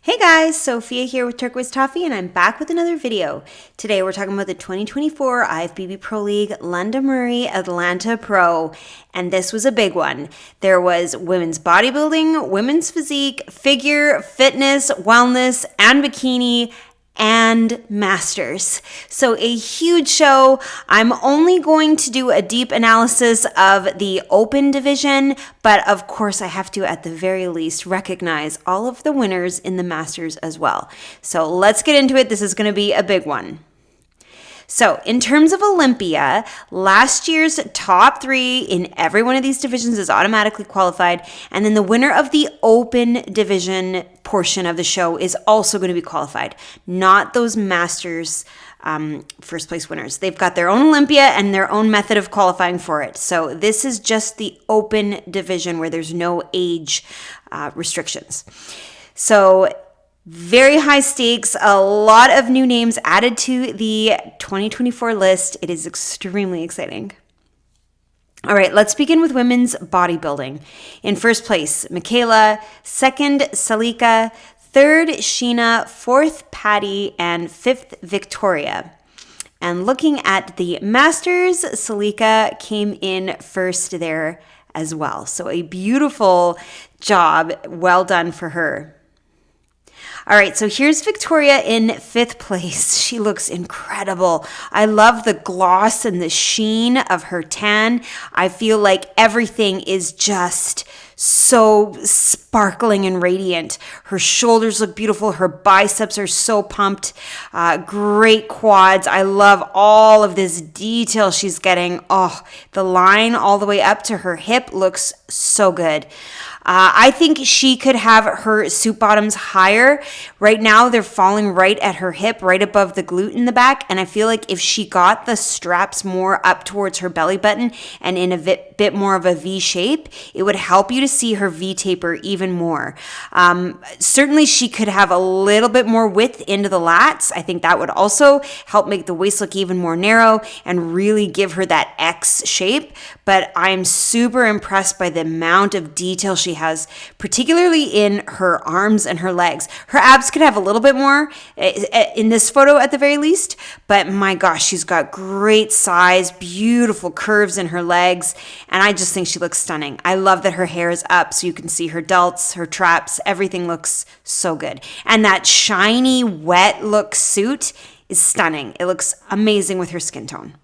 Hey guys, Sophia here with Turquoise Toffee, and I'm back with another video. Today we're talking about the 2024 IFBB Pro League London Murray Atlanta Pro, and this was a big one. There was women's bodybuilding, women's physique, figure, fitness, wellness, and bikini, and masters. So a huge show. I'm only going to do a deep analysis of the open division, but of course I have to at the very least recognize all of the winners in the masters as well. So let's get into it. This is going to be a big one. So in terms of Olympia, last year's top 3 in every one of these divisions is automatically qualified. And then the winner of the open division portion of the show is also going to be qualified, not those masters first place winners. They've got their own Olympia and their own method of qualifying for it. So this is just the open division where there's no age restrictions. So very high stakes, a lot of new names added to the 2024 list. It is extremely exciting. All right, let's begin with women's bodybuilding. In first place, Michaela. Second, Salika. Third, Sheena. Fourth, Patty. And fifth, Victoria. And looking at the masters, Salika came in first there as well. So a beautiful job. Well done for her. All right, so here's Victoria in 5th place. She looks incredible. I love the gloss and the sheen of her tan. I feel like everything is just so sparkling and radiant. Her shoulders look beautiful. Her biceps are so pumped. Great quads. I love all of this detail she's getting. Oh, the line all the way up to her hip looks so good. I think she could have her suit bottoms higher. Right now, they're falling right at her hip, right above the glute in the back. And I feel like if she got the straps more up towards her belly button and in a bit more of a V shape, it would help you to see her V taper even more. Certainly, she could have a little bit more width into the lats. I think that would also help make the waist look even more narrow and really give her that X shape. But I'm super impressed by the amount of detail she has, particularly in her arms and her legs. Her abs could have a little bit more in this photo at the very least, but my gosh, she's got great size, beautiful curves in her legs, and I just think she looks stunning. I love that her hair is up so you can see her delts, her traps, everything looks so good. And that shiny, wet look suit is stunning. It looks amazing with her skin tone.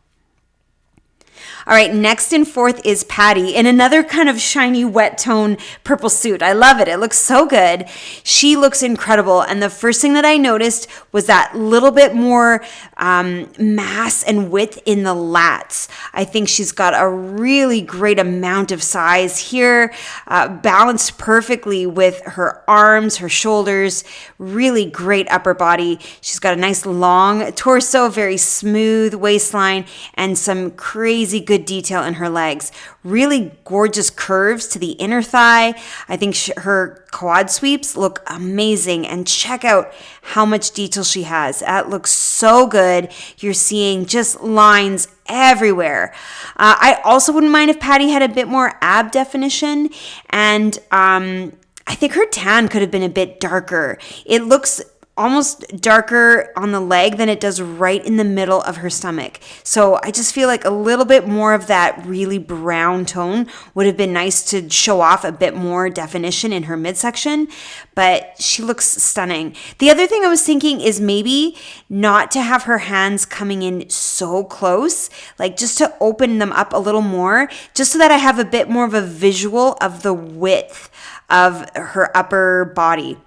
All right, next in 4th is Patty in another kind of shiny, wet tone purple suit. I love it. It looks so good. She looks incredible. And the first thing that I noticed was that little bit more mass and width in the lats. I think she's got a really great amount of size here, balanced perfectly with her arms, her shoulders, really great upper body. She's got a nice long torso, very smooth waistline, and some crazy good detail in her legs. Really gorgeous curves to the inner thigh. I think her quad sweeps look amazing, and check out how much detail she has. That looks so good. You're seeing just lines everywhere. I also wouldn't mind if Patty had a bit more ab definition, and I think her tan could have been a bit darker. It looks almost darker on the leg than it does right in the middle of her stomach. So I just feel like a little bit more of that really brown tone would have been nice to show off a bit more definition in her midsection, but she looks stunning. The other thing I was thinking is maybe not to have her hands coming in so close, like just to open them up a little more, just so that I have a bit more of a visual of the width of her upper body.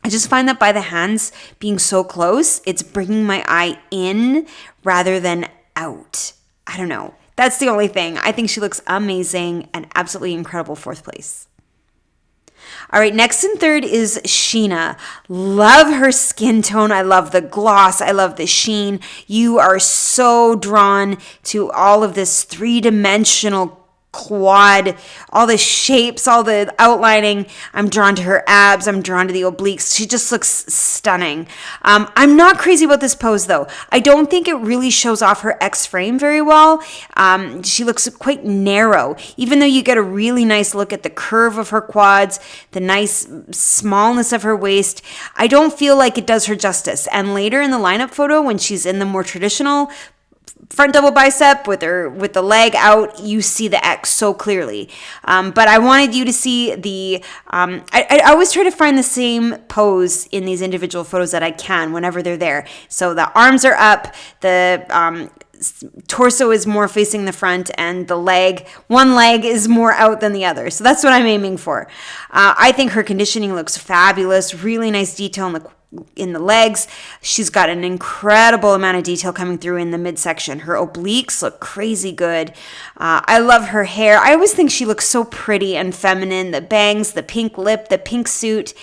I just find that by the hands being so close, it's bringing my eye in rather than out. I don't know. That's the only thing. I think she looks amazing and absolutely incredible 4th place. All right, next in 3rd is Sheena. Love her skin tone. I love the gloss. I love the sheen. You are so drawn to all of this 3-dimensional quad, all the shapes, all the outlining. I'm drawn to her abs. I'm drawn to the obliques. She just looks stunning. I'm not crazy about this pose though. I don't think it really shows off her X frame very well. She looks quite narrow, even though you get a really nice look at the curve of her quads, the nice smallness of her waist. I don't feel like it does her justice. And later in the lineup photo, when she's in the more traditional front double bicep with the leg out, you see the X so clearly. But I wanted you to see the, I always try to find the same pose in these individual photos that I can whenever they're there. So the arms are up, the torso is more facing the front, and one leg is more out than the other. So that's what I'm aiming for. I think her conditioning looks fabulous, really nice detail in the legs. She's got an incredible amount of detail coming through in the midsection. Her obliques look crazy good. I love her hair. I always think she looks so pretty and feminine. The bangs, the pink lip, the pink suit.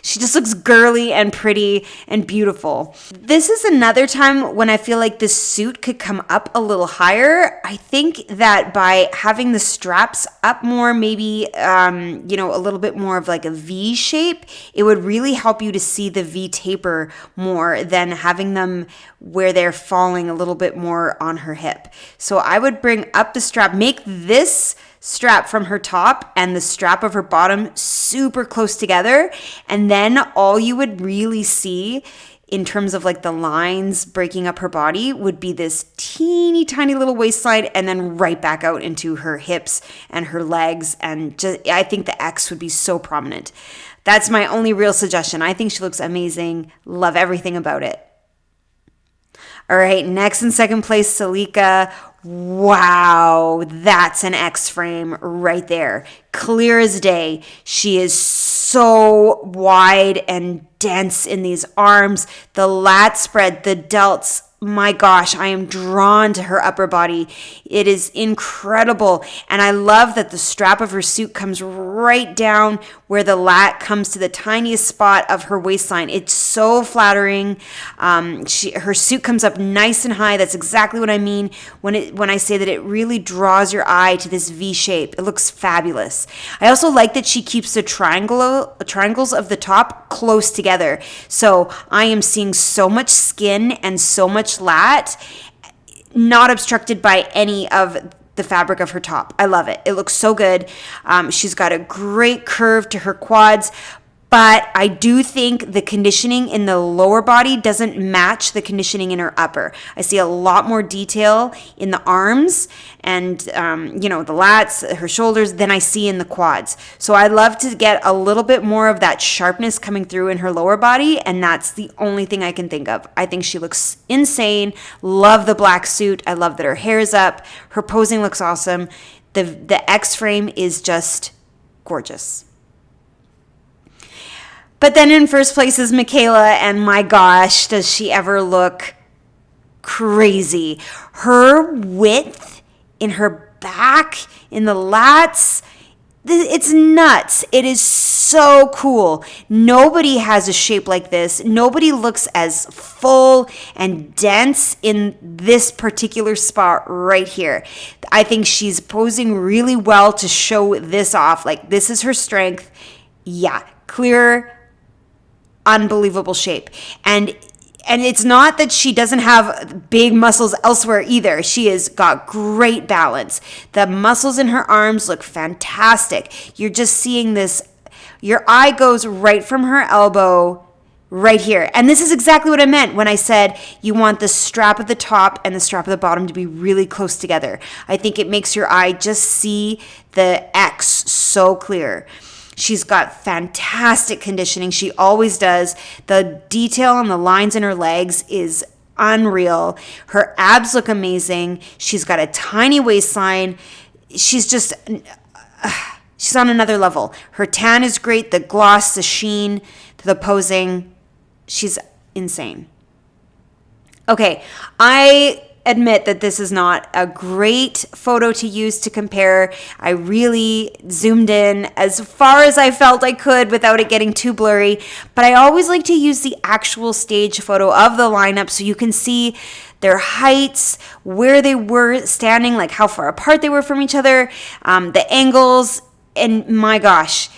She just looks girly and pretty and beautiful. This is another time when I feel like this suit could come up a little higher. I think that by having the straps up more, maybe, a little bit more of like a V shape, it would really help you to see the V taper more than having them where they're falling a little bit more on her hip. So I would bring up the strap, make this strap from her top and the strap of her bottom super close together, and then all you would really see in terms of like the lines breaking up her body would be this teeny tiny little waistline, and then right back out into her hips and her legs, and I think the X would be so prominent. That's my only real suggestion. I think she looks amazing. Love everything about it. All right, next in second place, Salika. Wow, that's an X frame right there. Clear as day. She is so wide and dense in these arms. The lat spread, the delts. My gosh, I am drawn to her upper body. It is incredible. And I love that the strap of her suit comes right down where the lat comes to the tiniest spot of her waistline. It's so flattering. Her suit comes up nice and high. That's exactly what I mean when I say that it really draws your eye to this V shape. It looks fabulous. I also like that she keeps the triangles of the top close together. So I am seeing so much skin and so much lat, not obstructed by any of the fabric of her top. I love it. It looks so good. She's got a great curve to her quads, but I do think the conditioning in the lower body doesn't match the conditioning in her upper. I see a lot more detail in the arms and, the lats, her shoulders, than I see in the quads. So I love to get a little bit more of that sharpness coming through in her lower body, and that's the only thing I can think of. I think she looks insane. Love the black suit. I love that her hair is up. Her posing looks awesome. The X frame is just gorgeous. But then in first place is Michaela, and my gosh, does she ever look crazy. Her width in her back, in the lats, it's nuts. It is so cool. Nobody has a shape like this. Nobody looks as full and dense in this particular spot right here. I think she's posing really well to show this off. Like, this is her strength. Yeah, clear, unbelievable shape. And it's not that she doesn't have big muscles elsewhere either. She has got great balance. The muscles in her arms look fantastic. You're just seeing this. Your eye goes right from her elbow right here. And this is exactly what I meant when I said you want the strap at the top and the strap at the bottom to be really close together. I think it makes your eye just see the X so clear. She's got fantastic conditioning. She always does. The detail on the lines in her legs is unreal. Her abs look amazing. She's got a tiny waistline. She's on another level. Her tan is great. The gloss, the sheen, the posing. She's insane. Okay, I admit that this is not a great photo to use to compare. I really zoomed in as far as I felt I could without it getting too blurry, but I always like to use the actual stage photo of the lineup so you can see their heights, where they were standing, like how far apart they were from each other, the angles, and my gosh,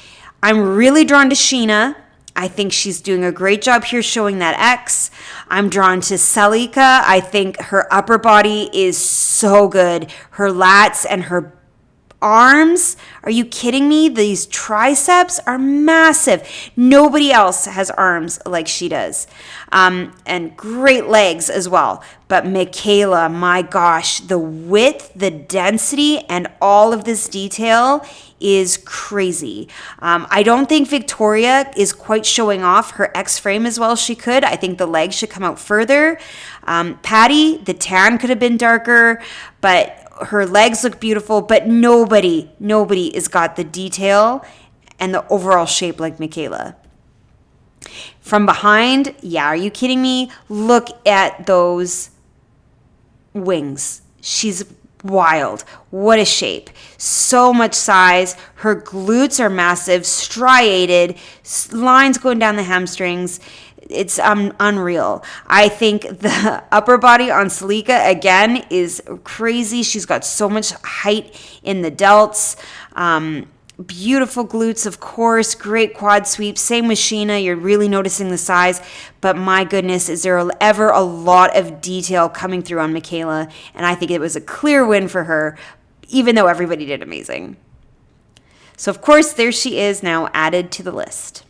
I'm really drawn to Sheena. I think she's doing a great job here showing that X. I'm drawn to Salika. I think her upper body is so good. Her lats and her arms, are you kidding me? These triceps are massive. Nobody else has arms like she does. And great legs as well. But Michaela, my gosh, the width, the density, and all of this detail is crazy. I don't think Victoria is quite showing off her X frame as well as she could. I think the legs should come out further. Patty, the tan could have been darker, but her legs look beautiful, but nobody has got the detail and the overall shape like Michaela. From behind, yeah, are you kidding me? Look at those wings. She's wild. What a shape. So much size. Her glutes are massive, striated, lines going down the hamstrings. It's unreal. I think the upper body on Salika, again, is crazy. She's got so much height in the delts. Beautiful glutes, of course. Great quad sweep. Same with Sheena. You're really noticing the size. But my goodness, is there ever a lot of detail coming through on Michaela? And I think it was a clear win for her, even though everybody did amazing. So, of course, there she is now added to the list.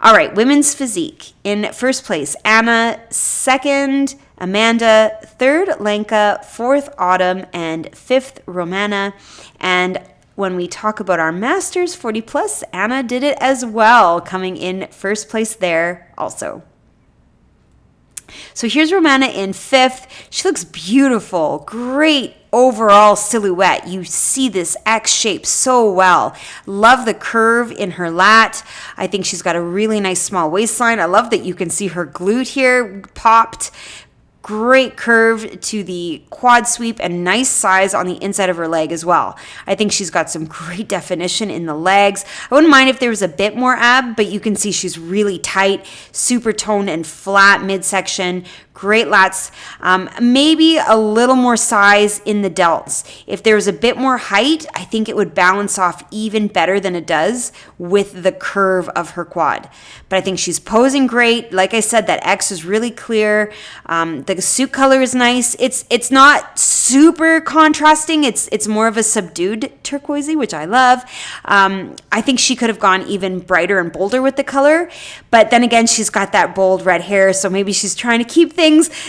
All right, women's physique. In first place, Anna. Second, Amanda. Third, Lenka. Fourth, Autumn. And fifth, Romana. And when we talk about our Masters 40 plus, Anna did it as well, coming in first place there also. So here's Romana in fifth. She looks beautiful. Great overall silhouette. You see this X shape so well. Love the curve in her lat. I think she's got a really nice small waistline. I love that you can see her glute here popped. Great curve to the quad sweep and nice size on the inside of her leg as well. I think she's got some great definition in the legs. I wouldn't mind if there was a bit more ab, but you can see she's really tight, super toned and flat midsection. Great lats. Maybe a little more size in the delts. If there was a bit more height, I think it would balance off even better than it does with the curve of her quad. But I think she's posing great. Like I said, that X is really clear. The suit color is nice. It's not super contrasting. It's more of a subdued turquoisey, which I love. I think she could have gone even brighter and bolder with the color. But then again, she's got that bold red hair, so maybe she's trying to keep things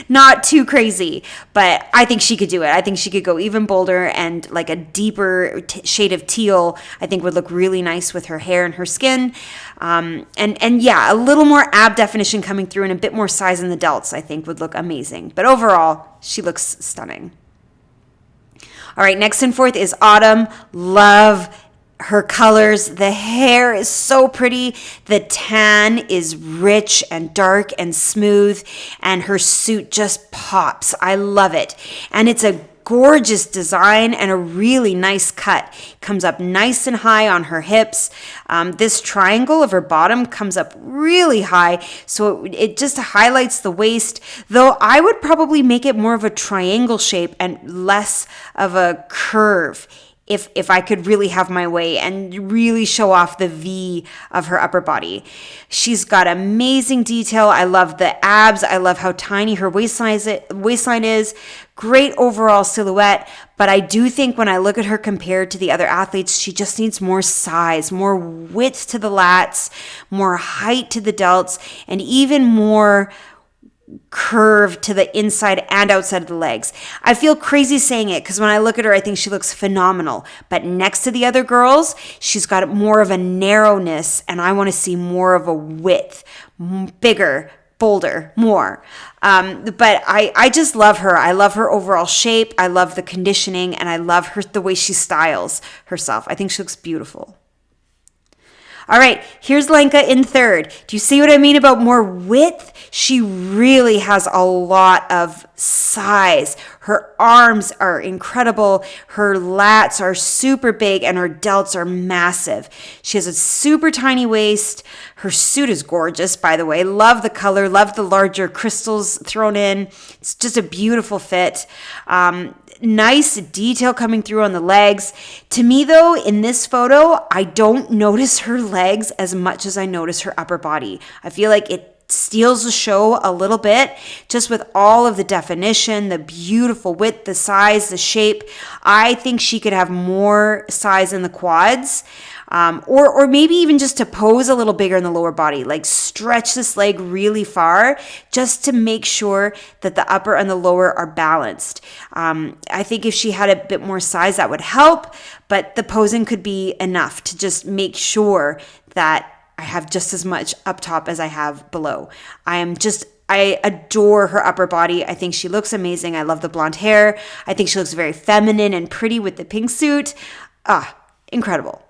not too crazy. But I think she could do it. I think she could go even bolder, and like a deeper shade of teal I think would look really nice with her hair and her skin. And yeah, a little more ab definition coming through and a bit more size in the delts I think would look amazing. But overall, she looks stunning. All right, next and fourth is Autumn. Love her colors. The hair is so pretty. The tan is rich and dark and smooth, and her suit just pops. I love it. And it's a gorgeous design and a really nice cut. Comes up nice and high on her hips. This triangle of her bottom comes up really high, so it just highlights the waist, though I would probably make it more of a triangle shape and less of a curve if I could really have my way and really show off the V of her upper body. She's got amazing detail. I love the abs. I love how tiny her waistline is. Great overall silhouette. But I do think when I look at her compared to the other athletes, she just needs more size, more width to the lats, more height to the delts, and even more curve to the inside and outside of the legs. I feel crazy saying it because when I look at her, I think she looks phenomenal. But next to the other girls, she's got more of a narrowness, and I want to see more of a width, bigger, bolder, more. But I just love her. I love her overall shape. I love the conditioning, and I love the way she styles herself. I think she looks beautiful. All right, here's Lenka in third. Do you see what I mean about more width? She really has a lot of size. Her arms are incredible. Her lats are super big and her delts are massive. She has a super tiny waist. Her suit is gorgeous, by the way. Love the color, love the larger crystals thrown in. It's just a beautiful fit. Nice detail coming through on the legs. To me, though, in this photo, I don't notice her legs as much as I notice her upper body. I feel like it steals the show a little bit, just with all of the definition, the beautiful width, the size, the shape. I think she could have more size in the quads, or maybe even just to pose a little bigger in the lower body, like stretch this leg really far just to make sure that the upper and the lower are balanced. I think if she had a bit more size, that would help, but the posing could be enough to just make sure that I have just as much up top as I have below. I adore her upper body. I think she looks amazing. I love the blonde hair. I think she looks very feminine and pretty with the pink suit. Incredible.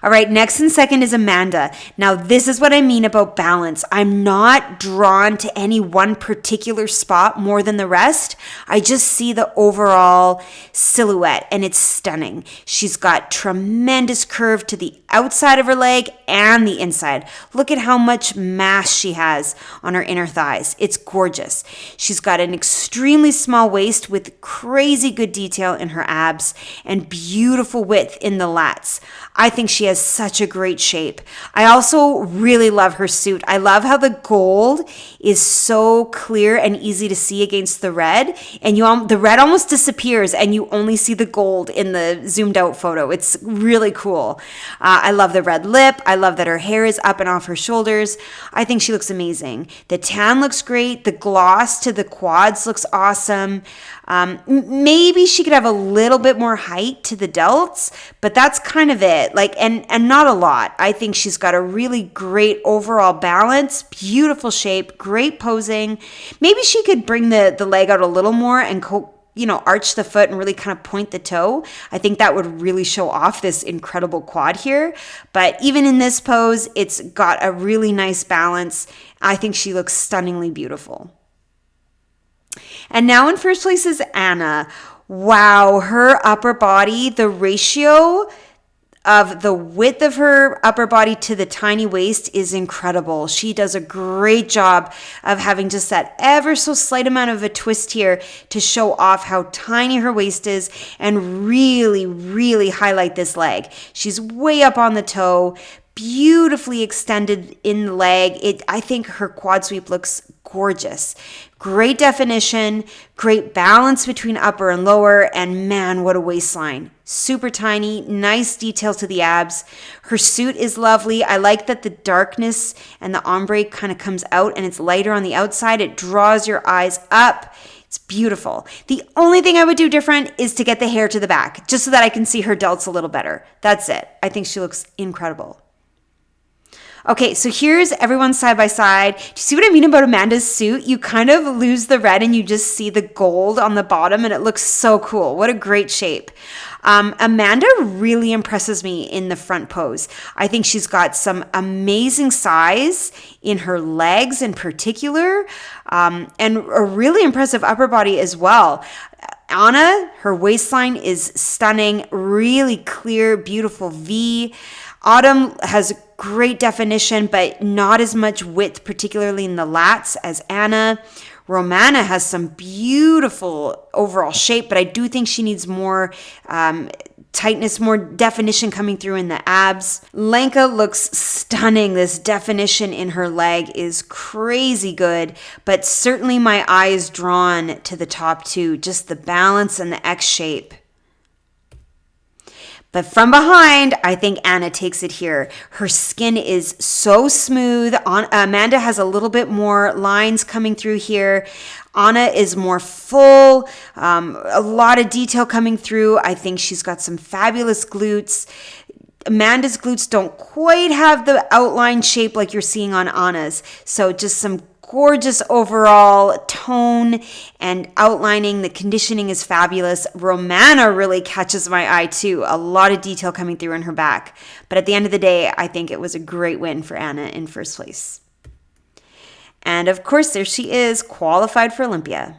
All right, next and second is Amanda. Now, this is what I mean about balance. I'm not drawn to any one particular spot more than the rest. I just see the overall silhouette and it's stunning. She's got tremendous curve to the outside of her leg and the inside. Look at how much mass she has on her inner thighs. It's gorgeous. She's got an extremely small waist with crazy good detail in her abs and beautiful width in the lats. I think she has such a great shape. I also really love her suit. I love how the gold is so clear and easy to see against the red, and the red almost disappears and you only see the gold in the zoomed out photo. It's really cool. I love the red lip. I love that her hair is up and off her shoulders. I think she looks amazing. The tan looks great. The gloss to the quads looks awesome. Maybe she could have a little bit more height to the delts, but that's kind of it. And not a lot. I think she's got a really great overall balance, beautiful shape, great posing. Maybe she could bring the leg out a little more and arch the foot and really kind of point the toe. I think that would really show off this incredible quad here. But even in this pose, it's got a really nice balance. I think she looks stunningly beautiful. And now in first place is Anna. Wow, her upper body, the ratio of the width of her upper body to the tiny waist is incredible. She does a great job of having just that ever so slight amount of a twist here to show off how tiny her waist is and really, really highlight this leg. She's way up on the toe, beautifully extended in the leg. I think her quad sweep looks gorgeous. Great definition, great balance between upper and lower, and man, what a waistline. Super tiny, nice detail to the abs. Her suit is lovely. I like that the darkness and the ombre kind of comes out and it's lighter on the outside. It draws your eyes up. It's beautiful. The only thing I would do different is to get the hair to the back, just so that I can see her delts a little better. That's it. I think she looks incredible. Okay, so here's everyone side by side. Do you see what I mean about Amanda's suit? You kind of lose the red and you just see the gold on the bottom and it looks so cool. What a great shape. Amanda really impresses me in the front pose. I think she's got some amazing size in her legs in particular, and a really impressive upper body as well. Anna, her waistline is stunning, really clear, beautiful V. Autumn has great definition, but not as much width, particularly in the lats as Anna. Romana has some beautiful overall shape, but I do think she needs more tightness, more definition coming through in the abs. Lenka looks stunning. This definition in her leg is crazy good, but certainly my eye is drawn to the top two, just the balance and the X shape. But from behind, I think Anna takes it here. Her skin is so smooth. Amanda has a little bit more lines coming through here. Anna is more full, a lot of detail coming through. I think she's got some fabulous glutes. Amanda's glutes don't quite have the outline shape like you're seeing on Anna's. So just some gorgeous overall tone and outlining. The conditioning is fabulous. Romana really catches my eye too. A lot of detail coming through in her back. But at the end of the day, I think it was a great win for Anna in first place. And of course, there she is, qualified for Olympia.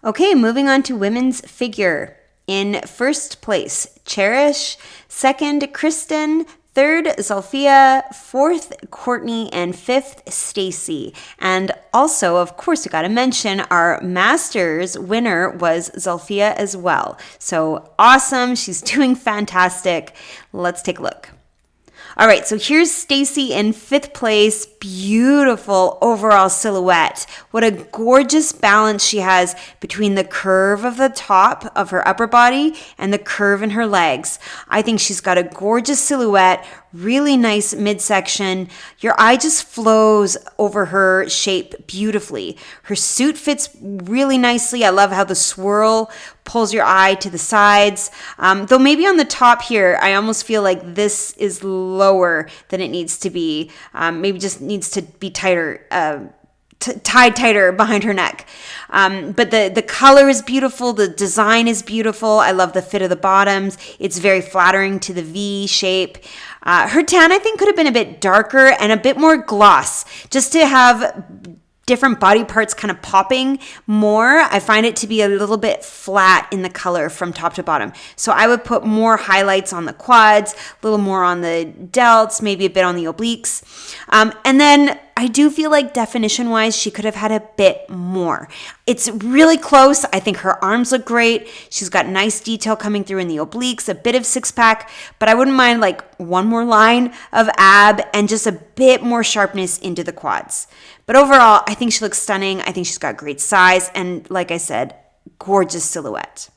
Okay, moving on to women's figure. In first place, Cherish. Second, Kristen. Third, Zulfia. Fourth, Courtney. And fifth, Stacy. And also, of course, we got to mention our Masters winner was Zulfia as well. So awesome. She's doing fantastic. Let's take a look. All right, so here's Stacy in fifth place. Beautiful overall silhouette. What a gorgeous balance she has between the curve of the top of her upper body and the curve in her legs. I think she's got a gorgeous silhouette, really nice midsection. Your eye just flows over her shape beautifully. Her suit fits really nicely. I love how the swirl pulls your eye to the sides. Though maybe on the top here, I almost feel like this is lower than it needs to be. Maybe just needs to be tighter, tied tighter behind her neck. But the color is beautiful. The design is beautiful. I love the fit of the bottoms. It's very flattering to the V shape. Her tan, I think, could have been a bit darker and a bit more gloss, just to have different body parts kind of popping more. I find it to be a little bit flat in the color from top to bottom. So I would put more highlights on the quads, a little more on the delts, maybe a bit on the obliques. And then I do feel like definition-wise, she could have had a bit more. It's really close. I think her arms look great. She's got nice detail coming through in the obliques, a bit of six-pack, but I wouldn't mind like one more line of ab and just a bit more sharpness into the quads. But overall, I think she looks stunning. I think she's got great size and, like I said, gorgeous silhouette.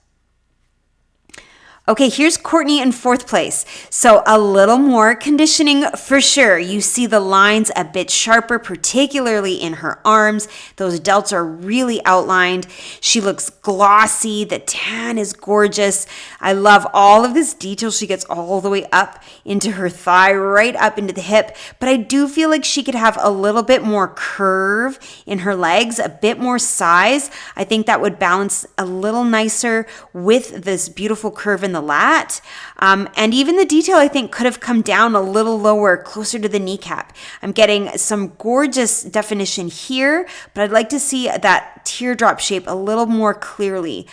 Okay, here's Courtney in fourth place. So a little more conditioning for sure. You see the lines a bit sharper, particularly in her arms. Those delts are really outlined. She looks glossy. The tan is gorgeous. I love all of this detail. She gets all the way up into her thigh, right up into the hip. But I do feel like she could have a little bit more curve in her legs, a bit more size. I think that would balance a little nicer with this beautiful curve in the lat. And even the detail, I think, could have come down a little lower, closer to the kneecap. I'm getting some gorgeous definition here, but I'd like to see that teardrop shape a little more clearly.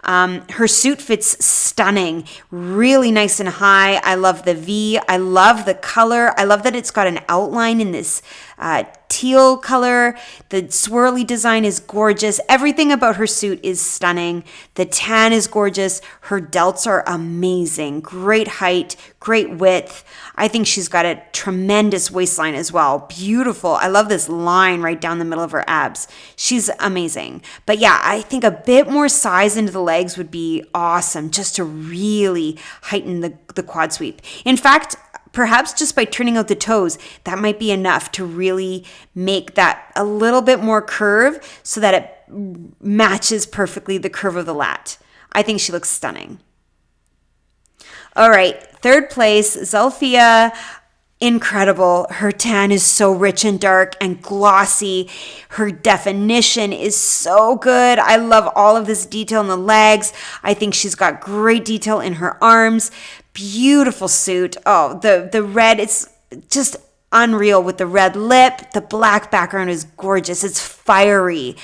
Her suit fits stunning, really nice and high. I love the V. I love the color. I love that it's got an outline in this teal color. The swirly design is gorgeous. Everything about her suit is stunning. The tan is gorgeous. Her delts are amazing. Great height, great width. I think she's got a tremendous waistline as well. Beautiful. I love this line right down the middle of her abs. She's amazing. But yeah, I think a bit more size into the legs would be awesome, just to really heighten the quad sweep. In fact, perhaps just by turning out the toes, that might be enough to really make that a little bit more curve so that it matches perfectly the curve of the lat. I think she looks stunning. All right, third place, Zulfia. Incredible. Her tan is so rich and dark and glossy. Her definition is so good. I love all of this detail in the legs. I think she's got great detail in her arms. Beautiful suit. Oh, the red, it's just unreal with the red lip. The black background is gorgeous. It's fiery.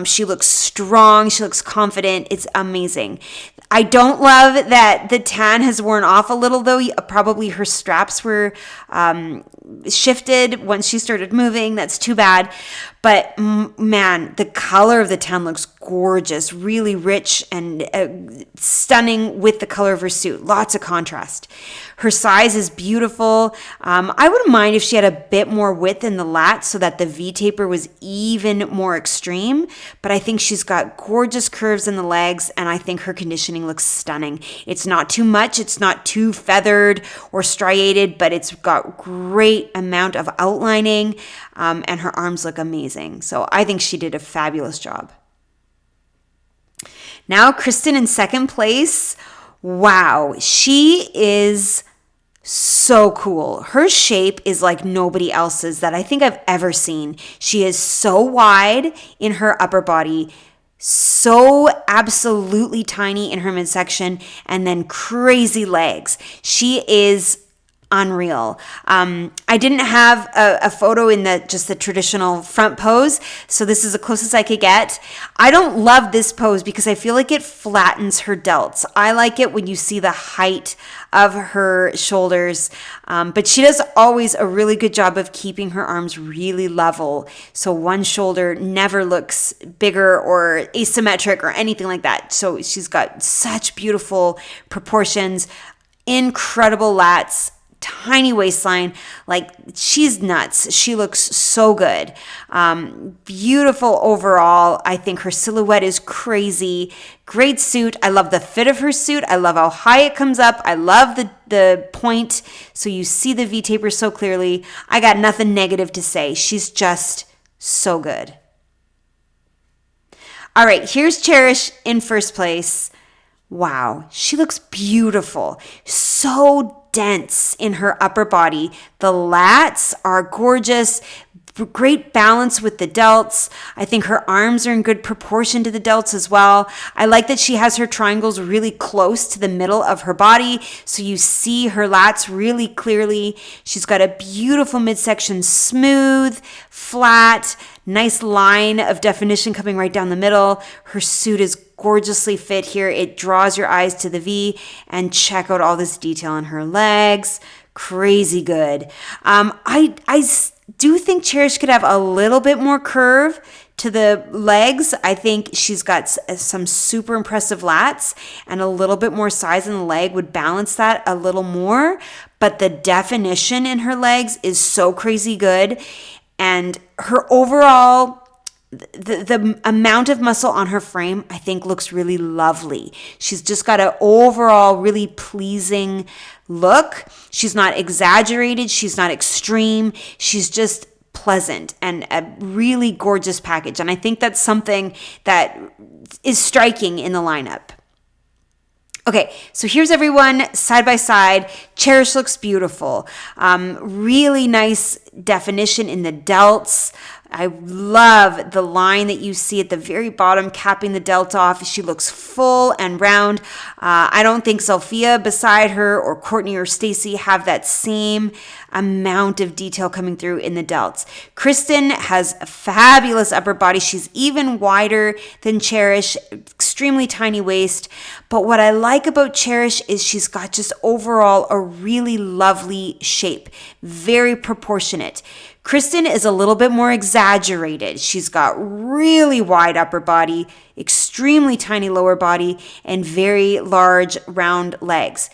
She looks strong. She looks confident. It's amazing. I don't love that the tan has worn off a little, though. Probably her straps were shifted once she started moving. That's too bad. But man, the color of the tan looks gorgeous, really rich and stunning with the color of her suit. Lots of contrast. Her size is beautiful. I wouldn't mind if she had a bit more width in the lat so that the V taper was even more extreme. But I think she's got gorgeous curves in the legs, and I think her conditioning looks stunning. It's not too much. It's not too feathered or striated, but it's got great amount of outlining, and her arms look amazing. So I think she did a fabulous job. Now, Kristen in second place. Wow, she is so cool. Her shape is like nobody else's that I think I've ever seen. She is so wide in her upper body, so absolutely tiny in her midsection, and then crazy legs. She is unreal. I didn't have a photo in just the traditional front pose, so this is the closest I could get. I don't love this pose because I feel like it flattens her delts. I like it when you see the height of her shoulders, but she does always a really good job of keeping her arms really level, so one shoulder never looks bigger or asymmetric or anything like that. So she's got such beautiful proportions, incredible lats, tiny waistline. Like, she's nuts. She looks so good. Beautiful overall. I think her silhouette is crazy. Great suit. I love the fit of her suit. I love how high it comes up. I love the point, so you see the V-taper so clearly. I got nothing negative to say. She's just so good. All right, here's Cherish in first place. Wow, she looks beautiful. So dense in her upper body. The lats are gorgeous. Great balance with the delts. I think her arms are in good proportion to the delts as well. I like that she has her triangles really close to the middle of her body, so you see her lats really clearly. She's got a beautiful midsection, smooth, flat, nice line of definition coming right down the middle. Her suit is gorgeously fit here. It draws your eyes to the V, and check out all this detail on her legs. Crazy good. I do think Cherish could have a little bit more curve to the legs. I think she's got some super impressive lats, and a little bit more size in the leg would balance that a little more. But the definition in her legs is so crazy good. And her overall, the amount of muscle on her frame, I think, looks really lovely. She's just got an overall really pleasing look. She's not exaggerated. She's not extreme. She's just pleasant and a really gorgeous package. And I think that's something that is striking in the lineup. Okay, so here's everyone side by side. Cherish looks beautiful. Really nice definition in the delts. I love the line that you see at the very bottom capping the delt off. She looks full and round. I don't think Sophia beside her or Courtney or Stacy have that same amount of detail coming through in the delts. Kristen has a fabulous upper body. She's even wider than Cherish, extremely tiny waist. But what I like about Cherish is she's got just overall a really lovely shape, very proportionate. Kristen is a little bit more exaggerated. She's got really wide upper body, extremely tiny lower body, and very large round legs.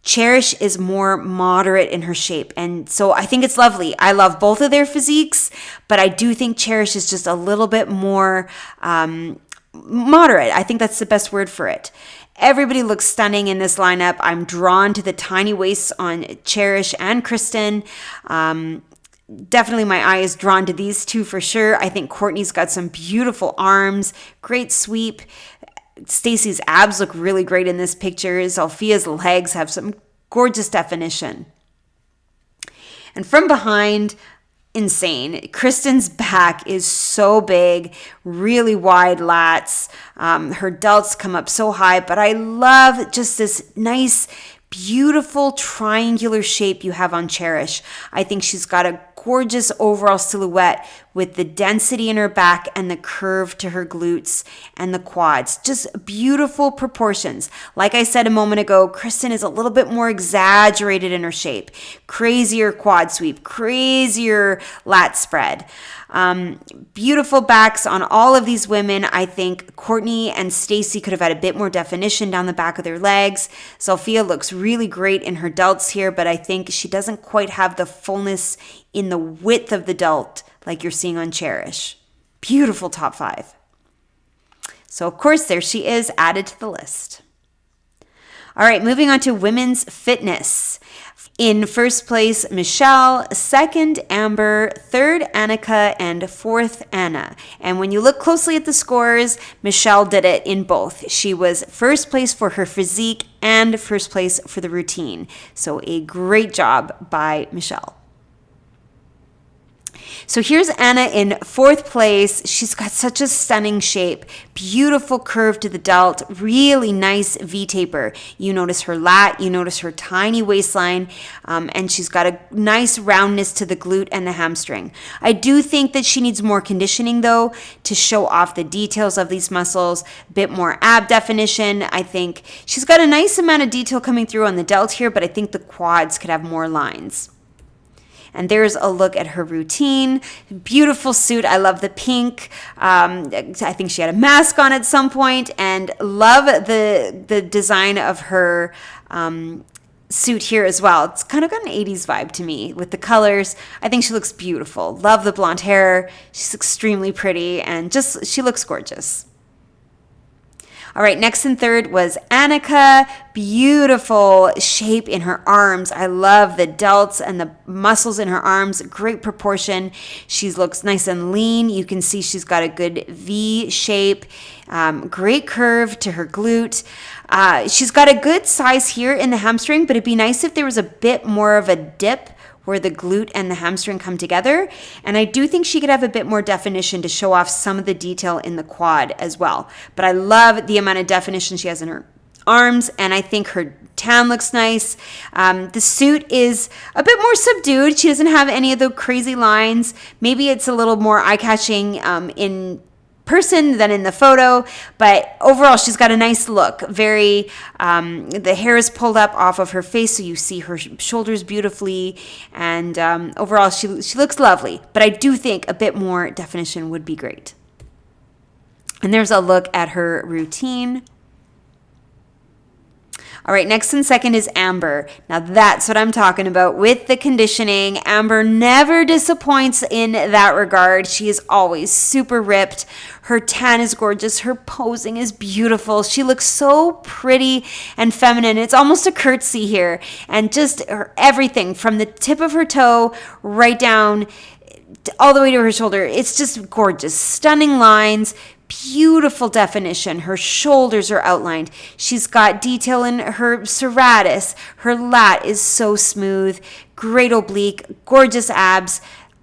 Cherish is more moderate in her shape, and so I think it's lovely. I love both of their physiques, but I do think Cherish is just a little bit more moderate. I think that's the best word for it. Everybody looks stunning in this lineup. I'm drawn to the tiny waists on Cherish and Kristen. Definitely my eye is drawn to these two for sure. I think Courtney's got some beautiful arms, great sweep. Stacy's abs look really great in this picture. Sophia's legs have some gorgeous definition. And from behind, insane. Kristen's back is so big, really wide lats. Her delts come up so high, but I love just this nice, beautiful triangular shape you have on Cherish. I think she's got a gorgeous overall silhouette with the density in her back and the curve to her glutes and the quads. Just beautiful proportions. Like I said a moment ago, Kristen is a little bit more exaggerated in her shape. Crazier quad sweep, crazier lat spread. Beautiful backs on all of these women. I think Courtney and Stacy could have had a bit more definition down the back of their legs. Sophia looks really great in her delts here, but I think she doesn't quite have the fullness in the width of the delt like you're seeing on Cherish. Beautiful top 5. So of course, there she is added to the list. All right, moving on to women's fitness. In first place, Michelle, second, Amber, third, Annika, and fourth, Anna. And when you look closely at the scores, Michelle did it in both. She was first place for her physique and first place for the routine. So a great job by Michelle. So here's Anna in fourth place. She's got such a stunning shape, beautiful curve to the delt, really nice V-taper. You notice her lat, you notice her tiny waistline, and she's got a nice roundness to the glute and the hamstring. I do think that she needs more conditioning though to show off the details of these muscles, a bit more ab definition. I think she's got a nice amount of detail coming through on the delt here, but I think the quads could have more lines. And there's a look at her routine. Beautiful suit. I love the pink. I think she had a mask on at some point, and love the design of her suit here as well. It's kind of got an 80s vibe to me with the colors. I think she looks beautiful. Love the blonde hair. She's extremely pretty, and she looks gorgeous. All right, next and third was Annika. Beautiful shape in her arms. I love the delts and the muscles in her arms. Great proportion. She looks nice and lean. You can see she's got a good V shape. Great curve to her glute. She's got a good size here in the hamstring, but it'd be nice if there was a bit more of a dip where the glute and the hamstring come together. And I do think she could have a bit more definition to show off some of the detail in the quad as well. But I love the amount of definition she has in her arms, and I think her tan looks nice. The suit is a bit more subdued. She doesn't have any of the crazy lines. Maybe it's a little more eye-catching in person than in the photo, but overall she's got a nice look. Very the hair is pulled up off of her face, so you see her shoulders beautifully, and overall she looks lovely, but I do think a bit more definition would be great. And there's a look at her routine. All right, next and second is Amber. Now that's what I'm talking about with the conditioning. Amber never disappoints in that regard. She is always super ripped. Her tan is gorgeous. Her posing is beautiful. She looks so pretty and feminine. It's almost a curtsy here. And just everything from the tip of her toe right down all the way to her shoulder. It's just gorgeous. Stunning lines. Beautiful definition. Her shoulders are outlined. She's got detail in her serratus. Her lat is so smooth. Great oblique. Gorgeous abs.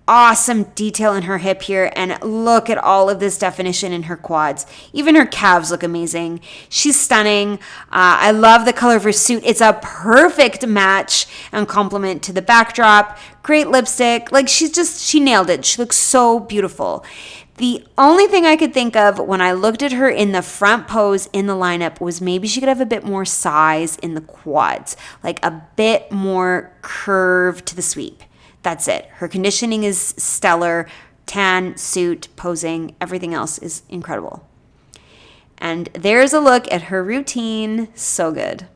Awesome detail in her hip here. And look at all of this definition in her quads. Even her calves look amazing. She's stunning. I love the color of her suit. It's a perfect match and complement to the backdrop. Great lipstick. Like she nailed it. She looks so beautiful. The only thing I could think of when I looked at her in the front pose in the lineup was maybe she could have a bit more size in the quads, like a bit more curve to the sweep. That's it. Her conditioning is stellar. Tan, suit, posing, everything else is incredible. And there's a look at her routine. So good.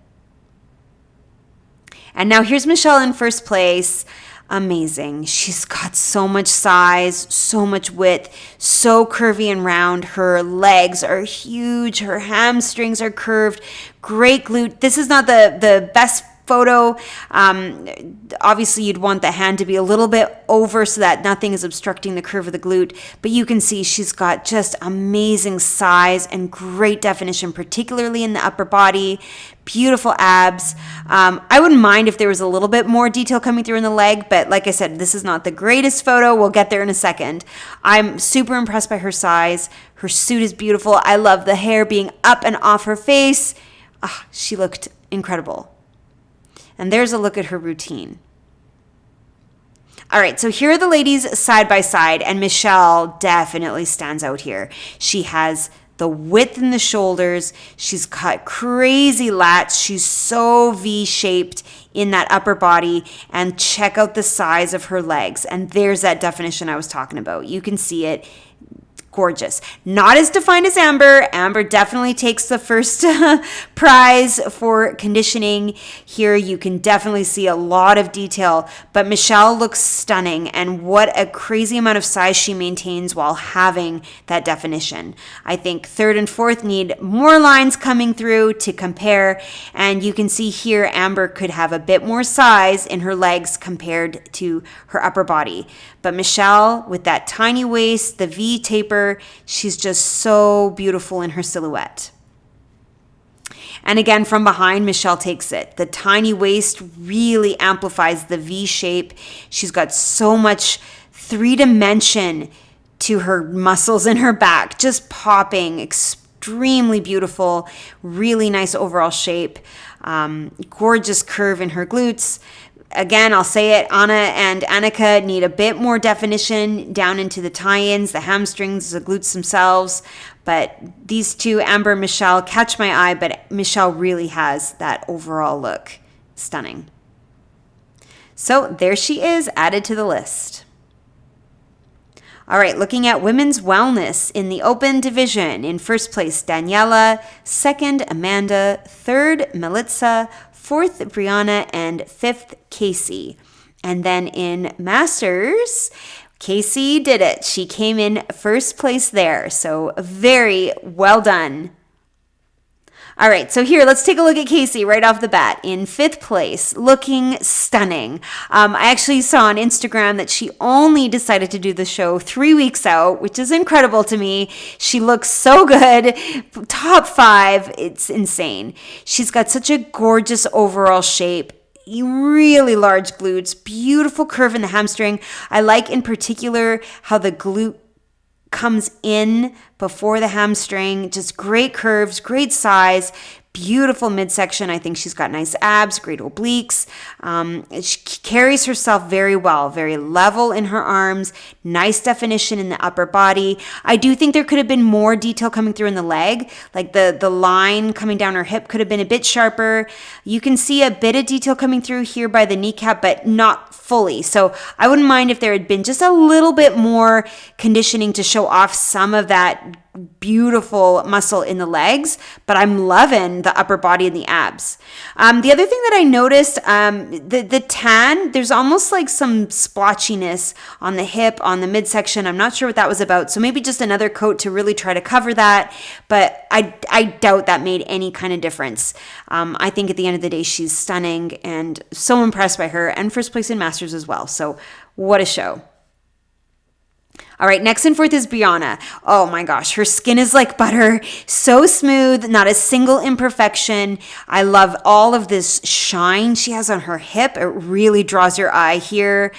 And now here's Michelle in first place. Amazing. She's got so much size, so much width, so curvy and round. Her legs are huge. Her hamstrings are curved. Great glute. This is not the best photo. Obviously you'd want the hand to be a little bit over so that nothing is obstructing the curve of the glute, but you can see she's got just amazing size and great definition, particularly in the upper body. Beautiful abs. I wouldn't mind if there was a little bit more detail coming through in the leg, but like I said, this is not the greatest photo. We'll get there in a second. I'm super impressed by her size. Her suit is beautiful. I love the hair being up and off her face. She looked incredible. And there's a look at her routine. All right, so here are the ladies side by side, and Michelle definitely stands out here. She has the width in the shoulders. She's got crazy lats. She's so V-shaped in that upper body, and check out the size of her legs. And there's that definition I was talking about. You can see it. Gorgeous. Not as defined as Amber. Amber definitely takes the first prize for conditioning. Here you can definitely see a lot of detail, but Michelle looks stunning, and what a crazy amount of size she maintains while having that definition. I think third and fourth need more lines coming through to compare, and you can see here Amber could have a bit more size in her legs compared to her upper body. But Michelle, with that tiny waist, the V taper, she's just so beautiful in her silhouette. And again, from behind, Michelle takes it. The tiny waist really amplifies the V shape. She's got so much 3-dimension to her muscles in her back, just popping, extremely beautiful, really nice overall shape, gorgeous curve in her glutes. Again, I'll say it, Anna and Annika need a bit more definition down into the tie-ins, the hamstrings, the glutes themselves. But these two, Amber and Michelle, catch my eye, but Michelle really has that overall look. Stunning. So there she is, added to the list. All right, looking at women's wellness in the open division. In first place, Daniela. Second, Amanda. Third, Melissa. Fourth, Brianna. And fifth, Casey. And then in Masters, Casey did it. She came in first place there. So very well done. All right, so here, let's take a look at Casey right off the bat. In fifth place, looking stunning. I actually saw on Instagram that she only decided to do the show 3 weeks out, which is incredible to me. She looks so good. Top 5, it's insane. She's got such a gorgeous overall shape. Really large glutes, beautiful curve in the hamstring. I like in particular how the glute comes in before the hamstring. Just great curves, great size, beautiful midsection. I think she's got nice abs, great obliques. She carries herself very well, very level in her arms, nice definition in the upper body. I do think there could have been more detail coming through in the leg, like the line coming down her hip could have been a bit sharper. You can see a bit of detail coming through here by the kneecap, but not fully. So I wouldn't mind if there had been just a little bit more conditioning to show off some of that beautiful muscle in the legs, but I'm loving the upper body and the abs. The other thing that I noticed, the tan, there's almost like some splotchiness on the hip, on the midsection. I'm not sure what that was about. So maybe just another coat to really try to cover that. But I doubt that made any kind of difference. I think at the end of the day, she's stunning and so impressed by her, and first place in Masters as well. So what a show. All right, next and fourth is Brianna. Oh my gosh, her skin is like butter, so smooth, not a single imperfection. I love all of this shine she has on her hip. It really draws your eye here.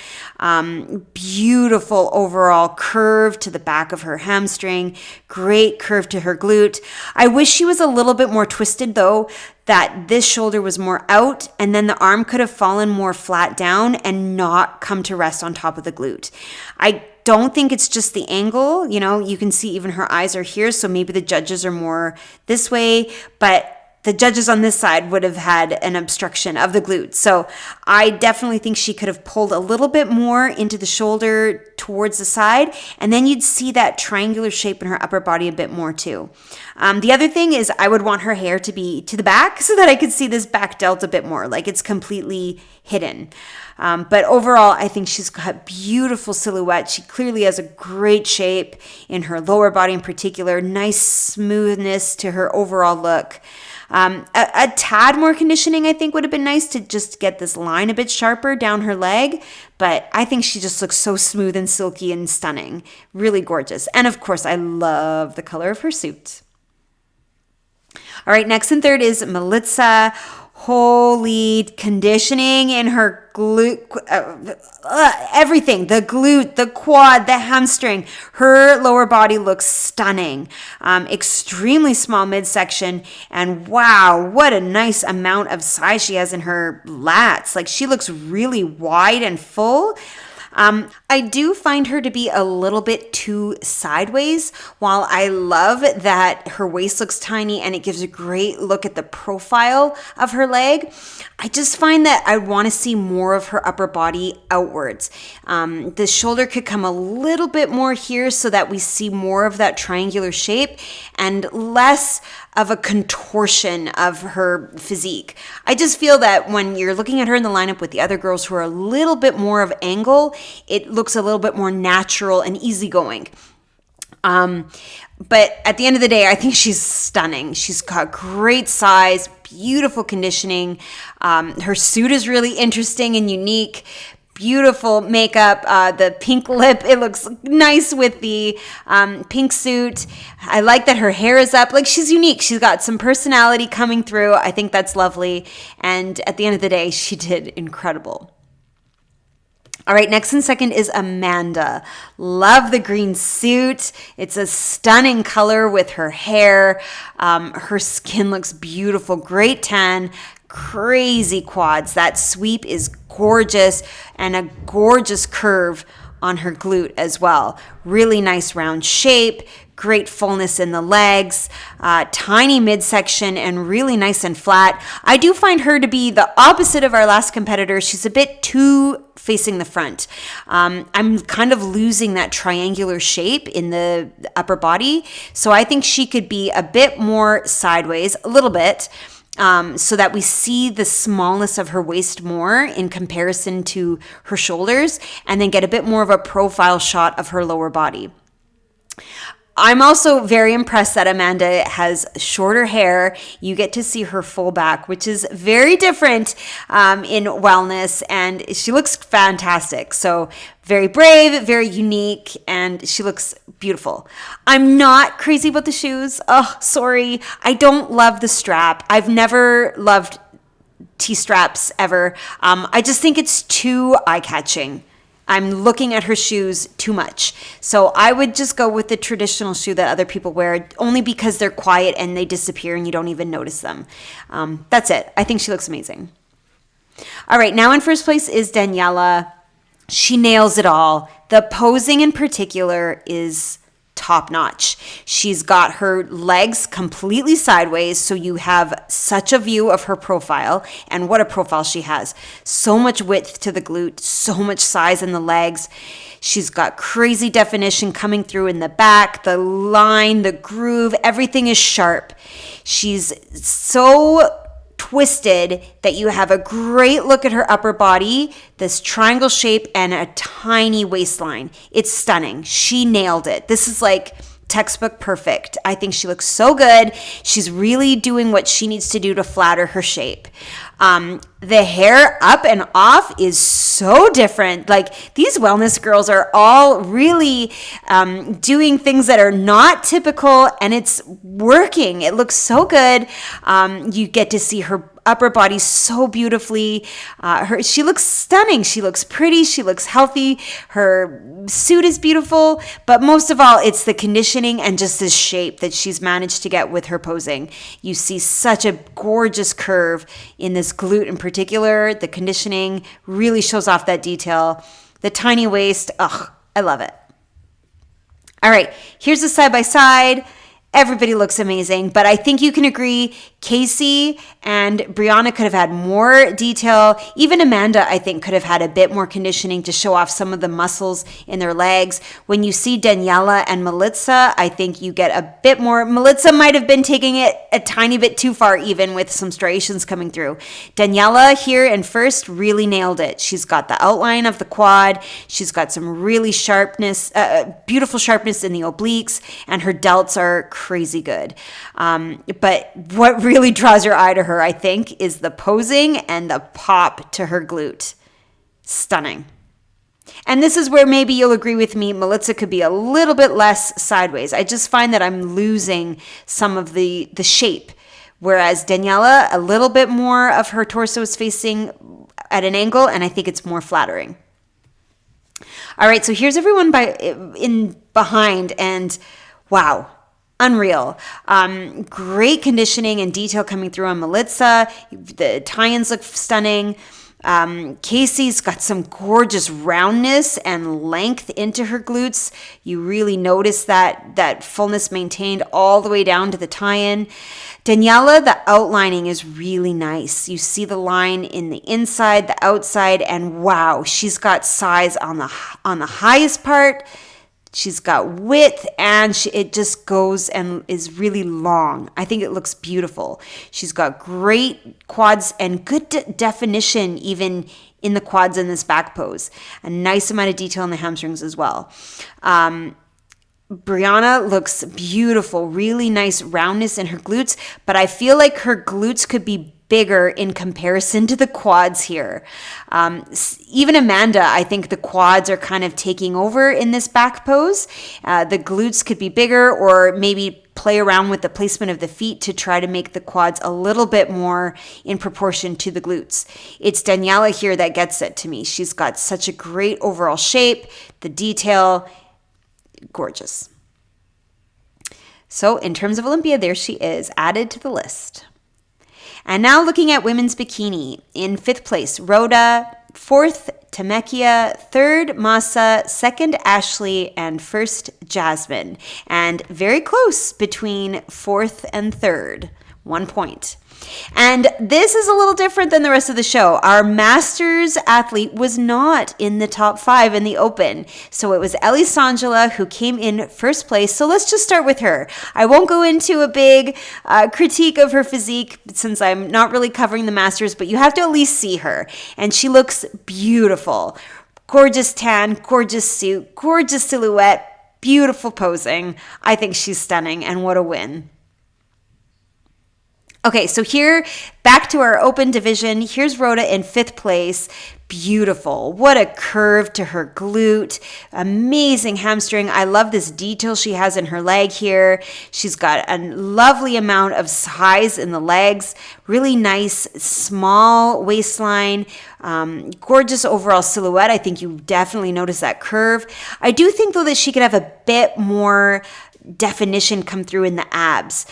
Beautiful overall curve to the back of her hamstring. Great curve to her glute. I wish she was a little bit more twisted though, that this shoulder was more out and then the arm could have fallen more flat down and not come to rest on top of the glute. I don't think it's just the angle. You know, you can see even her eyes are here, so maybe the judges are more this way, but the judges on this side would have had an obstruction of the glute. So I definitely think she could have pulled a little bit more into the shoulder towards the side, and then you'd see that triangular shape in her upper body a bit more too. The other thing is I would want her hair to be to the back so that I could see this back delt a bit more, like it's completely hidden. But overall, I think she's got beautiful silhouette. She clearly has a great shape in her lower body in particular, nice smoothness to her overall look. A tad more conditioning, I think, would have been nice to just get this line a bit sharper down her leg. But I think she just looks so smooth and silky and stunning. Really gorgeous. And of course, I love the color of her suit. All right, next and third is Melissa. Holy conditioning in her glute, everything, the glute, the quad, the hamstring. Her lower body looks stunning. Extremely small midsection, and wow, what a nice amount of size she has in her lats. Like she looks really wide and full. I do find her to be a little bit too sideways. While I love that her waist looks tiny and it gives a great look at the profile of her leg, I just find that I want to see more of her upper body outwards. The shoulder could come a little bit more here so that we see more of that triangular shape and less of a contortion of her physique. I just feel that when you're looking at her in the lineup with the other girls who are a little bit more of angle, it looks a little bit more natural and easygoing. But at the end of the day, I think she's stunning. She's got great size, beautiful conditioning. Her suit is really interesting and unique. Beautiful makeup, the pink lip, it looks nice with the pink suit. I like that her hair is up. Like she's unique. She's got some personality coming through. I think that's lovely. And at the end of the day, she did incredible. All right, next and second is Amanda. Love the green suit. It's a stunning color with her hair. Her skin looks beautiful, great tan, crazy quads. That sweep is gorgeous and a gorgeous curve on her glute as well. Really nice round shape, great fullness in the legs, tiny midsection, and really nice and flat. I do find her to be the opposite of our last competitor. She's a bit too facing the front. I'm kind of losing that triangular shape in the upper body. So I think she could be a bit more sideways, a little bit, so that we see the smallness of her waist more in comparison to her shoulders, and then get a bit more of a profile shot of her lower body. I'm also very impressed that Amanda has shorter hair. You get to see her full back, which is very different in wellness, and she looks fantastic. So very brave, very unique, and she looks beautiful. I'm not crazy about the shoes. Oh, sorry. I don't love the strap. I've never loved T-straps ever. I just think it's too eye-catching. I'm looking at her shoes too much. So I would just go with the traditional shoe that other people wear, only because they're quiet and they disappear and you don't even notice them. That's it. I think she looks amazing. All right, now in first place is Daniela. She nails it all. The posing in particular is top notch. She's got her legs completely sideways, so you have such a view of her profile, and what a profile she has. So much width to the glute, so much size in the legs. She's got crazy definition coming through in the back, the line, the groove, everything is sharp. She's so twisted that you have a great look at her upper body, this triangle shape, and a tiny waistline. It's stunning. She nailed it. This is like textbook perfect. I think she looks so good. She's really doing what she needs to do to flatter her shape. The hair up and off is so different. Like, these wellness girls are all really doing things that are not typical, and it's working. It looks so good. You get to see her upper body so beautifully. She looks stunning. She looks pretty. She looks healthy. Her suit is beautiful. But most of all, it's the conditioning and just this shape that she's managed to get with her posing. You see such a gorgeous curve in this glute in particular. The conditioning really shows off that detail. The tiny waist, I love it. All right, here's the side-by-side. Everybody looks amazing, but I think you can agree Casey and Brianna could have had more detail. Even Amanda, I think, could have had a bit more conditioning to show off some of the muscles in their legs. When you see Daniela and Melitza, I think you get a bit more. Melitza might have been taking it a tiny bit too far, even with some striations coming through. Daniela here in first really nailed it. She's got the outline of the quad. She's got some really sharpness, beautiful sharpness in the obliques, and her delts are crazy good. But what really draws your eye to her, I think, is the posing and the pop to her glute. Stunning. And this is where maybe you'll agree with me, Melitza could be a little bit less sideways. I just find that I'm losing some of the shape. Whereas Daniela, a little bit more of her torso is facing at an angle, and I think it's more flattering. All right, so here's everyone behind, and wow. Unreal. Great conditioning and detail coming through on Melitza. The tie-ins look stunning. Casey's got some gorgeous roundness and length into her glutes. You really notice that fullness maintained all the way down to the tie-in. Daniela, the outlining is really nice. You see the line in the inside, the outside, and wow, she's got size on the highest part. She's got width, and it just goes and is really long. I think it looks beautiful. She's got great quads and good definition even in the quads in this back pose. A nice amount of detail in the hamstrings as well. Brianna looks beautiful, really nice roundness in her glutes, but I feel like her glutes could be bigger in comparison to the quads here. Even Amanda, I think the quads are kind of taking over in this back pose. The glutes could be bigger, or maybe play around with the placement of the feet to try to make the quads a little bit more in proportion to the glutes. It's Daniela here that gets it to me. She's got such a great overall shape, the detail, gorgeous. So in terms of Olympia, there she is, added to the list. And now looking at women's bikini. In 5th place, Rhoda. 4th, Tamekia. 3rd, Masa. 2nd, Ashley. And 1st, Jasmine. And very close between 4th and 3rd. 1 point. And this is a little different than the rest of the show. Our Masters athlete was not in the top 5 in the Open. So it was Elisangela who came in 1st place. So let's just start with her. I won't go into a big critique of her physique since I'm not really covering the Masters, but you have to at least see her. And she looks beautiful. Gorgeous tan, gorgeous suit, gorgeous silhouette, beautiful posing. I think she's stunning, and what a win. Okay, so here, back to our open division. Here's Rhoda in 5th place. Beautiful. What a curve to her glute. Amazing hamstring. I love this detail she has in her leg here. She's got a lovely amount of size in the legs. Really nice, small waistline. Gorgeous overall silhouette. I think you definitely notice that curve. I do think, though, that she could have a bit more definition come through in the abs.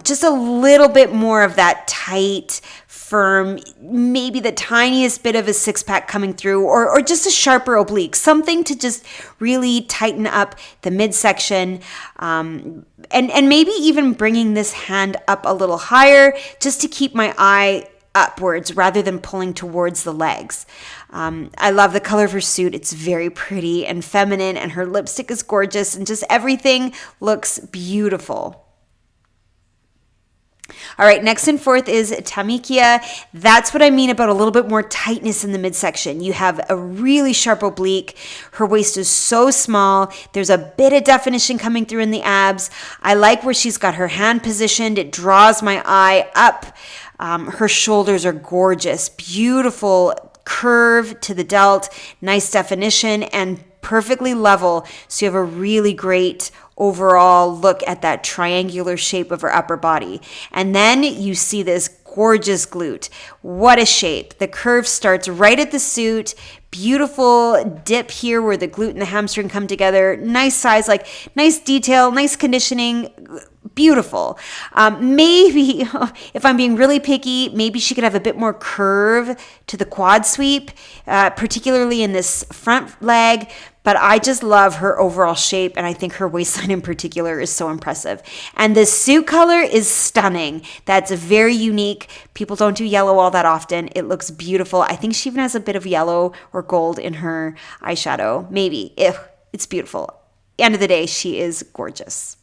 Just a little bit more of that tight, firm, maybe the tiniest bit of a six-pack coming through, or just a sharper oblique, something to just really tighten up the midsection, and maybe even bringing this hand up a little higher just to keep my eye upwards rather than pulling towards the legs. I love the color of her suit. It's very pretty and feminine, and her lipstick is gorgeous, and just everything looks beautiful. All right, next and 4th is Tamekia. That's what I mean about a little bit more tightness in the midsection. You have a really sharp oblique. Her waist is so small. There's a bit of definition coming through in the abs. I like where she's got her hand positioned. It draws my eye up. Her shoulders are gorgeous, beautiful curve to the delt, nice definition, and perfectly level. So you have a really great overall look at that triangular shape of her upper body. And then you see this gorgeous glute. What a shape. The curve starts right at the suit. Beautiful dip here where the glute and the hamstring come together. Nice size, like nice detail, nice conditioning. Beautiful. Maybe, if I'm being really picky, maybe she could have a bit more curve to the quad sweep, particularly in this front leg. But I just love her overall shape, and I think her waistline in particular is so impressive. And the suit color is stunning. That's very unique. People don't do yellow all that often. It looks beautiful. I think she even has a bit of yellow or gold in her eyeshadow. Maybe. It's beautiful. End of the day, she is gorgeous.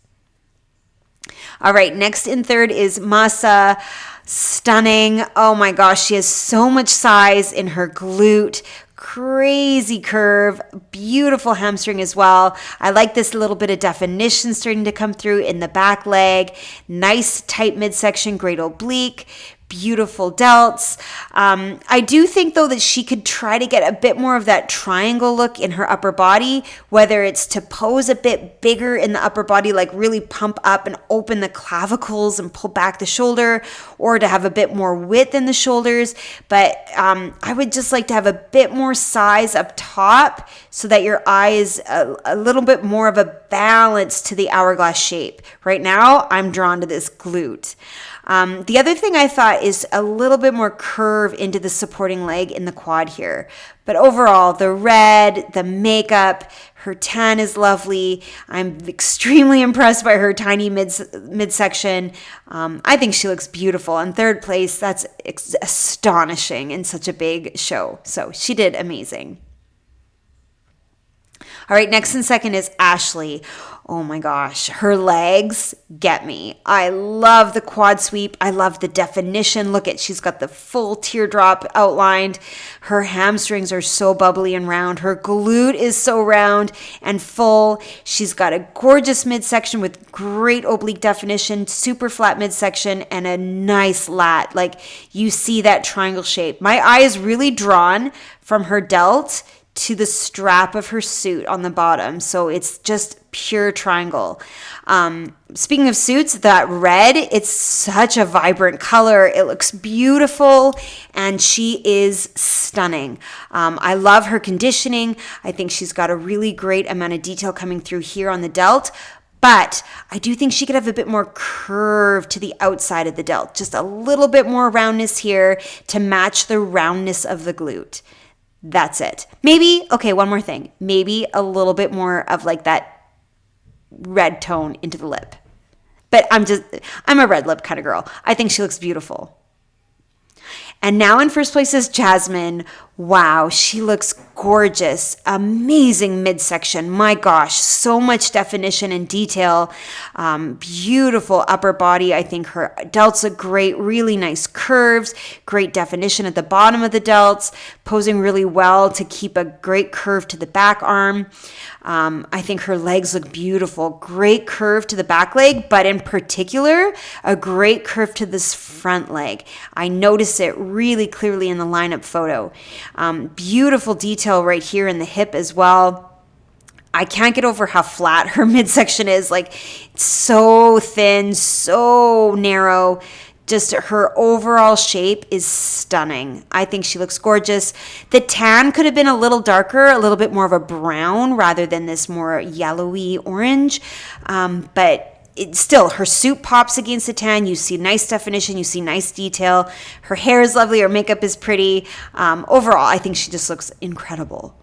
All right, next in 3rd is Masa. Stunning. Oh my gosh, she has so much size in her glute. Crazy curve, beautiful hamstring as well. I like this little bit of definition starting to come through in the back leg. Nice tight midsection, great oblique. Beautiful delts. I do think, though, that she could try to get a bit more of that triangle look in her upper body, whether it's to pose a bit bigger in the upper body, like really pump up and open the clavicles and pull back the shoulder, or to have a bit more width in the shoulders. But I would just like to have a bit more size up top so that your eye is a little bit more of a balance to the hourglass shape. Right now, I'm drawn to this glute. The other thing I thought is a little bit more curve into the supporting leg in the quad here. But overall, the red, the makeup, her tan is lovely. I'm extremely impressed by her tiny midsection. I think she looks beautiful. In 3rd place, that's astonishing in such a big show. So she did amazing. All right, next and 2nd is Ashley. Oh my gosh, her legs get me. I love the quad sweep. I love the definition. Look at, she's got the full teardrop outlined. Her hamstrings are so bubbly and round. Her glute is so round and full. She's got a gorgeous midsection with great oblique definition, super flat midsection, and a nice lat. Like, you see that triangle shape. My eye is really drawn from her delt to the strap of her suit on the bottom. So it's just pure triangle. Speaking of suits, that red, it's such a vibrant color. It looks beautiful, and she is stunning. I love her conditioning. I think she's got a really great amount of detail coming through here on the delt. But I do think she could have a bit more curve to the outside of the delt, just a little bit more roundness here to match the roundness of the glute. That's it. Maybe, okay, one more thing. Maybe a little bit more of like that red tone into the lip. But I'm a red lip kind of girl. I think she looks beautiful. And now in first place is Jasmine. Wow, she looks gorgeous. Amazing midsection. My gosh, so much definition and detail. Beautiful upper body. I think her delts look great. Really nice curves. Great definition at the bottom of the delts. Posing really well to keep a great curve to the back arm. I think her legs look beautiful. Great curve to the back leg, but in particular, a great curve to this front leg. I notice it really clearly in the lineup photo. Beautiful detail right here in the hip as well. I can't get over how flat her midsection is. Like, it's so thin, so narrow. Just her overall shape is stunning. I think she looks gorgeous. The tan could have been a little darker, a little bit more of a brown rather than this more yellowy orange. But still, her suit pops against the tan. You see nice definition. You see nice detail. Her hair is lovely. Her makeup is pretty. Overall, I think she just looks incredible.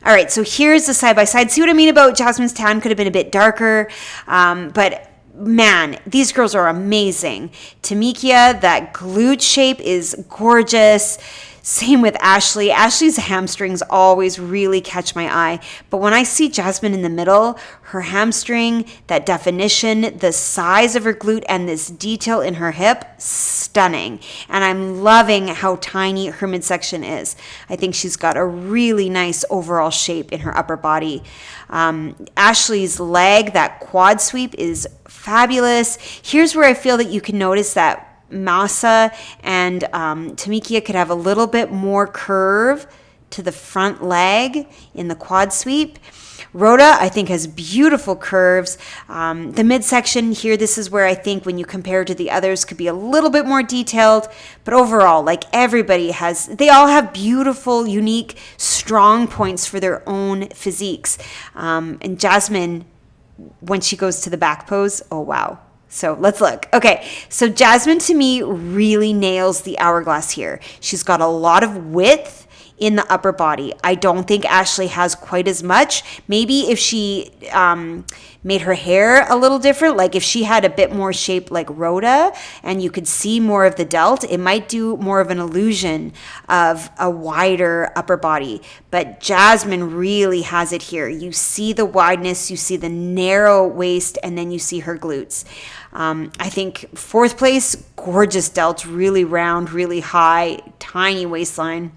All right, so here's the side-by-side. See what I mean about Jasmine's tan could have been a bit darker, but man, these girls are amazing. Tamikia, that glute shape is gorgeous. Same with Ashley. Ashley's hamstrings always really catch my eye. But when I see Jasmine in the middle, her hamstring, that definition, the size of her glute, and this detail in her hip, stunning. And I'm loving how tiny her midsection is. I think she's got a really nice overall shape in her upper body. Ashley's leg, that quad sweep, is fabulous. Here's where I feel that you can notice that Masa and Tamikia could have a little bit more curve to the front leg in the quad sweep. Rhoda, I think, has beautiful curves. The midsection here, this is where I think when you compare to the others could be a little bit more detailed. But overall, like they all have beautiful, unique, strong points for their own physiques. And Jasmine, when she goes to the back pose, oh wow. So let's look. Okay, so Jasmine to me really nails the hourglass here. She's got a lot of width in the upper body. I don't think Ashley has quite as much. Maybe if she made her hair a little different, like if she had a bit more shape like Rhoda and you could see more of the delt, it might do more of an illusion of a wider upper body. But Jasmine really has it here. You see the wideness, you see the narrow waist, and then you see her glutes. I think fourth place, gorgeous delt, really round, really high, tiny waistline.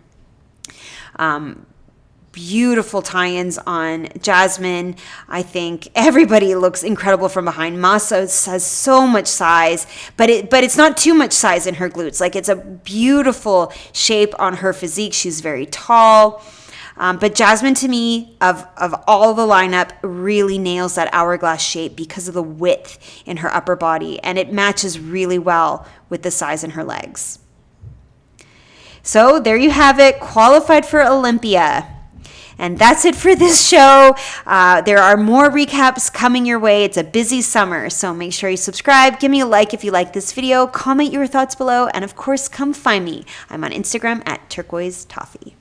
Beautiful tie-ins on Jasmine. I think everybody looks incredible from behind. Masa has so much size, but it's not too much size in her glutes. Like, it's a beautiful shape on her physique. She's very tall. But Jasmine, to me, of all the lineup, really nails that hourglass shape because of the width in her upper body, and it matches really well with the size in her legs. So there you have it, qualified for Olympia. And that's it for this show. There are more recaps coming your way. It's a busy summer, so make sure you subscribe. Give me a like if you like this video. Comment your thoughts below. And of course, come find me. I'm on Instagram at turquoise toffee.